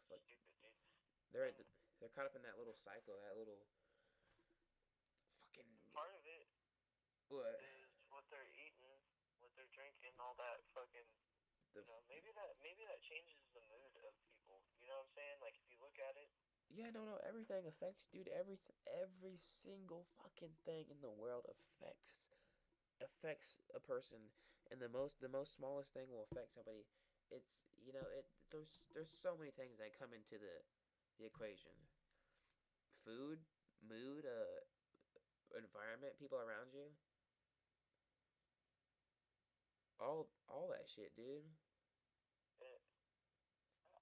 fuck. stupid, dude. They're And they're caught up in that little cycle, that little fucking part of it what is what they're eating, what they're drinking, all that fucking. the Maybe that changes the mood of people. You know what I'm saying? Like if you look at it, yeah, no, everything affects, dude. Every single fucking thing in the world affects a person, and the most smallest thing will affect somebody. It's there's so many things that come into the equation. Food, mood, environment, people around you, all that shit, dude. it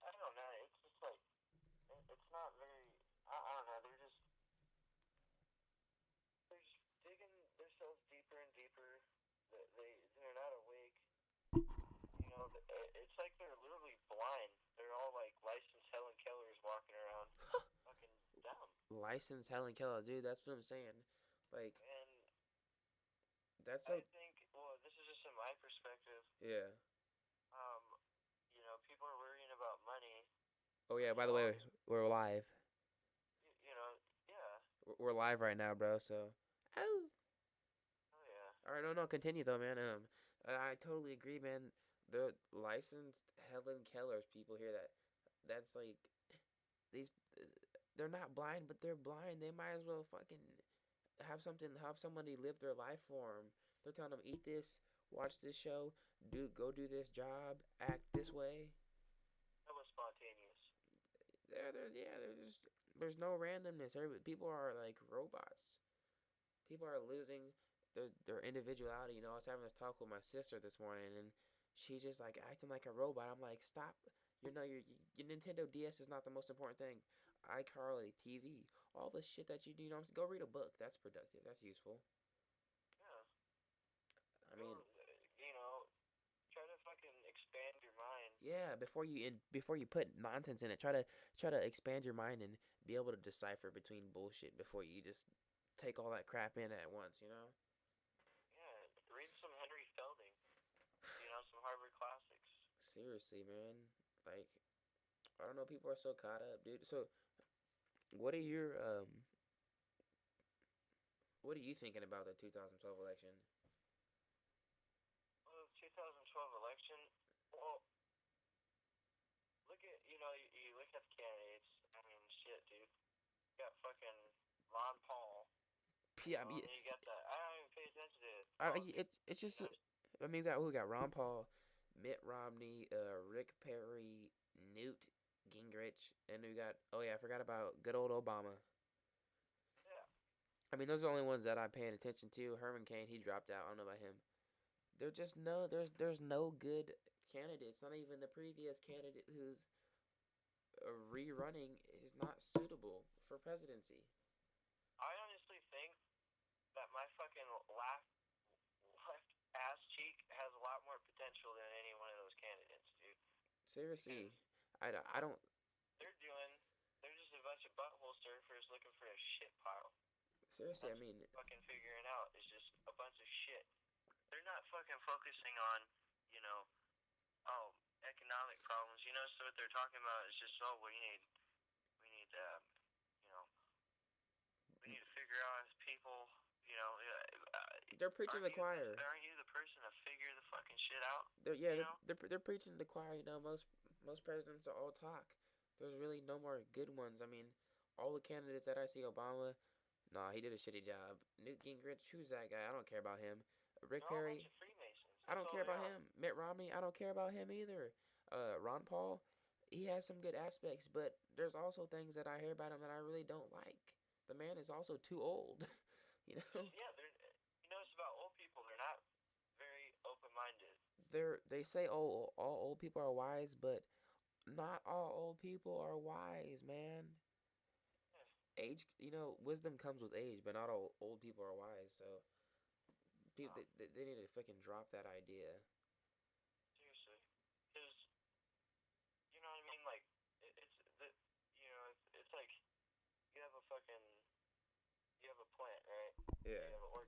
I don't know. It's just like it's not very. I don't know. They're just digging themselves deeper and deeper. They're not awake. You know, it's like they're literally blind. They're all like licensed Helen Kellers walking around, fucking dumb. License Helen Keller, dude. That's what I'm saying. Like And that's I so think, well, this is just in my perspective. yeah. Um, people are worrying about money Oh when yeah. you By know the all way, these. we're live. You know, yeah. We're live right now, bro. So. Oh. Oh yeah. All right, no, continue though, man. I totally agree, man. The licensed Helen Keller's people here that's like these. They're not blind, but they're blind. They might as well fucking have somebody live their life for them. They're telling them eat this, watch this show, go do this job, act this way. That was spontaneous. Yeah, there's no randomness. People are like robots. People are losing their individuality. I was having this talk with my sister this morning, and she just like acting like a robot. I'm like, stop. Your Nintendo DS is not the most important thing. iCarly, TV, all the shit that you do. Go read a book. That's productive. That's useful. Yeah. I Go. mean, Try to fucking expand your mind. yeah. Before you put nonsense in it, try to expand your mind and be able to decipher between bullshit before you just take all that crap in at once. Yeah. Read some Henry Felding. Some Harvard classics. Seriously, man. Like, I don't know. People are so caught up, dude. So, what are your what are you thinking about the 2012 election? Well, the 2012 election. Well, you look at the candidates. I mean, shit, dude. You got fucking Ron Paul. Yeah, I mean, And then you got the. I don't even pay attention to politics. it's You just. know, I mean, we got Ron Paul, Mitt Romney, Rick Perry, Newt Gingrich, and we got. Oh yeah, I forgot about good old Obama. yeah. I mean, those are the only ones that I'm paying attention to. Herman Cain, he dropped out. I don't know about him. There's no good candidates. Not even the previous candidate who's rerunning is not suitable for presidency. I honestly think that my fucking left ass cheek has a lot more potential than any one of those candidates, dude. Because Seriously, I don't. they're doing, they're just a bunch of butthole surfers looking for a shit pile. And Seriously, I that's mean, fucking figuring out is just a bunch of shit. They're not fucking focusing on, you know, oh, economic problems. So what they're talking about is just, oh, we need, you know, we need to figure out as people, they're preaching aren't the you choir. aren't you the person to figure the fucking shit out? They're yeah, You know? they're preaching the choir. Most presidents are all talk. There's really no more good ones. I mean, all the candidates that I see, Obama, nah, he did a shitty job. Newt Gingrich, who's that guy? I don't care about him. Rick They're all a bunch Perry, of Freemasons. I That's don't all care they about are. him. Mitt Romney, I don't care about him either. Ron Paul, he has some good aspects, but there's also things that I hear about him that I really don't like. The man is also too old, you know. Yeah, it's about old people. They're not very open-minded. They say oh all old people are wise, but not all old people are wise, man. Yeah, Age, wisdom comes with age, but not all old people are wise. So no, people they need to fucking drop that idea. seriously. Because, you know what I mean? Like, it's the, it's like you have a fucking, you have a plant, right? Yeah,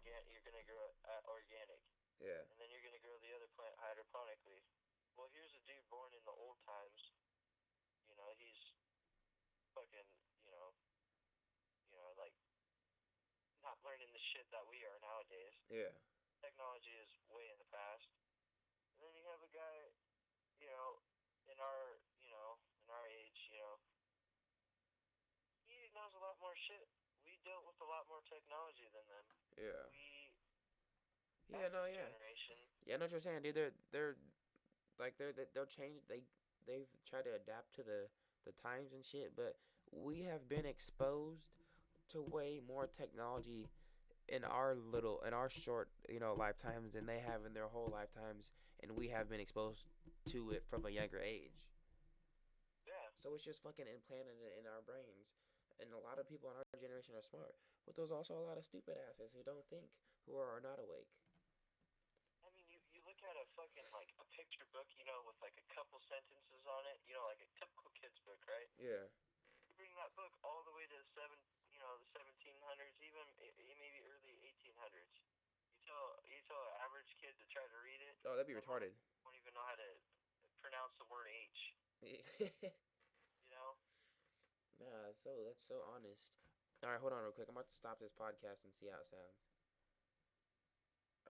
You have you're gonna grow it organic, yeah. and then you're gonna grow the other plant hydroponically. Well, here's a dude born in the old times. He's fucking, like not learning the shit that we are nowadays. Yeah. Technology is way in the past. And then you have a guy, you know, in our, in our age, he knows a lot more shit. We dealt with a lot more technology than them. Yeah. We, Yeah. as No. a Yeah. generation, Yeah. I know what you're saying, dude. They're like they'll change. They've tried to adapt to the times and shit, but we have been exposed to way more technology in our short lifetimes than they have in their whole lifetimes, and we have been exposed to it from a younger age. yeah. So it's just fucking implanted in our brains. And a lot of people in our generation are smart, but there's also a lot of stupid asses who don't think, who are not awake. I mean, you look at a fucking, like, a picture book, with, like, a couple sentences on it, like a typical kid's book, right? Yeah. You bring that book all the way to the 1700s, even maybe early 1800s. You tell an average kid to try to read it, Oh, that'd be some of them retarded. won't even know how to pronounce the word H, Nah, you know? that's so honest. All right, hold on real quick. I'm about to stop this podcast and see how it sounds.